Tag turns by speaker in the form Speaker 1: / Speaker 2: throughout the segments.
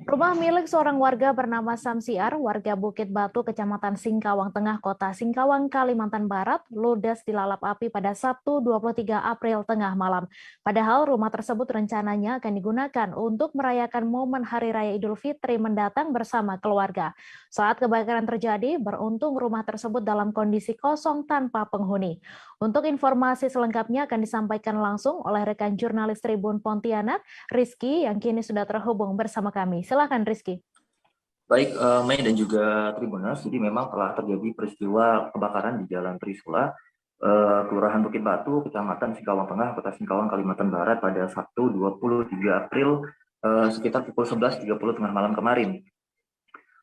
Speaker 1: Rumah milik seorang warga bernama Samsiar, warga Bukit Batu, Kecamatan Singkawang Tengah, Kota Singkawang, Kalimantan Barat, ludes dilalap api pada Sabtu 23 April tengah malam. Padahal rumah tersebut rencananya akan digunakan untuk merayakan momen Hari Raya Idul Fitri mendatang bersama keluarga. Saat kebakaran terjadi, beruntung rumah tersebut dalam kondisi kosong tanpa penghuni. Untuk informasi selengkapnya akan disampaikan langsung oleh rekan jurnalis Tribun Pontianak, Rizky, yang kini sudah terhubung bersama kami. Silakan Rizky.
Speaker 2: Baik, Mei dan juga Tribuners, jadi memang telah terjadi peristiwa kebakaran di Jalan Trisula, Kelurahan Bukit Batu, Kecamatan Singkawang Tengah, Kota Singkawang, Kalimantan Barat pada Sabtu 23 April sekitar pukul 11.30 tengah malam kemarin.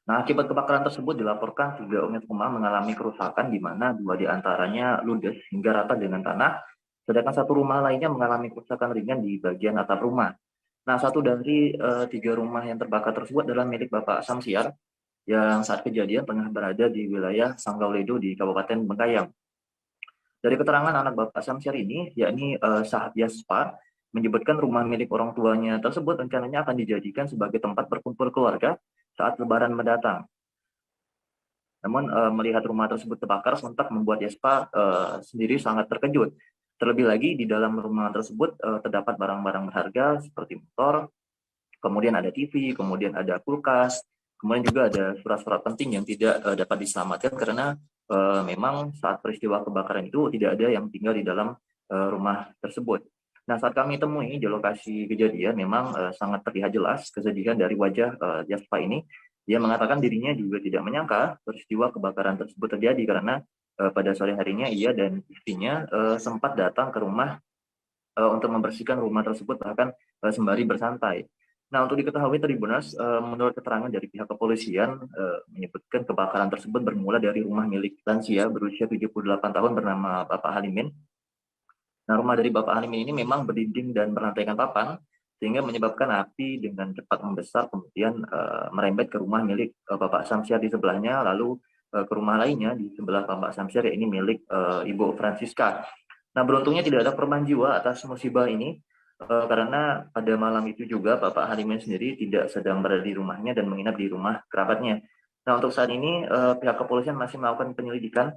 Speaker 2: Nah, akibat kebakaran tersebut dilaporkan 3 unit rumah mengalami kerusakan di mana 2 diantaranya ludes hingga rata dengan tanah, sedangkan 1 rumah lainnya mengalami kerusakan ringan di bagian atap rumah. Nah, 1 dari 3 rumah yang terbakar tersebut adalah milik Bapak Samsiar yang saat kejadian tengah berada di wilayah Sanggauledo di Kabupaten Bengkayang. Dari keterangan anak Bapak Samsiar ini, yakni Sahat Yaspa, menyebutkan rumah milik orang tuanya tersebut rencananya akan dijadikan sebagai tempat berkumpul keluarga saat Lebaran mendatang. Namun melihat rumah tersebut terbakar sontak membuat Yaspa sendiri sangat terkejut. Terlebih lagi di dalam rumah tersebut terdapat barang-barang berharga seperti motor, kemudian ada TV, kemudian ada kulkas, kemudian juga ada surat-surat penting yang tidak dapat diselamatkan karena memang saat peristiwa kebakaran itu tidak ada yang tinggal di dalam rumah tersebut. Nah, saat kami temui di lokasi kejadian memang sangat terlihat jelas kesedihan dari wajah Yaspa ini. Dia mengatakan dirinya juga tidak menyangka peristiwa kebakaran tersebut terjadi karena pada sore harinya ia dan istrinya sempat datang ke rumah untuk membersihkan rumah tersebut bahkan sembari bersantai. Nah, untuk diketahui Tribuners, menurut keterangan dari pihak kepolisian menyebutkan kebakaran tersebut bermula dari rumah milik lansia berusia 78 tahun bernama Bapak Halimin. Nah, rumah dari Bapak Halimin ini memang berdinding dan berlantaikan papan, sehingga menyebabkan api dengan cepat membesar, kemudian merembet ke rumah milik Bapak Samsiar di sebelahnya, lalu ke rumah lainnya di sebelah Bapak Samsiar, ini milik Ibu Francisca. Nah, beruntungnya tidak ada korban jiwa atas musibah ini, karena pada malam itu juga Bapak Halimin sendiri tidak sedang berada di rumahnya dan menginap di rumah kerabatnya. Nah, untuk saat ini pihak kepolisian masih melakukan penyelidikan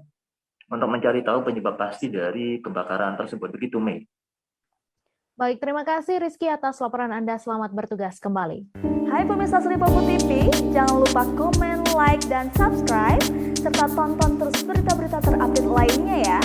Speaker 2: untuk mencari tahu penyebab pasti dari kebakaran tersebut. Begitu, Mei.
Speaker 1: Baik, terima kasih Rizky atas laporan Anda. Selamat bertugas kembali.
Speaker 3: Hai pemirsa Selipopo TV, jangan lupa komen, like, dan subscribe, serta tonton terus berita-berita terupdate lainnya ya.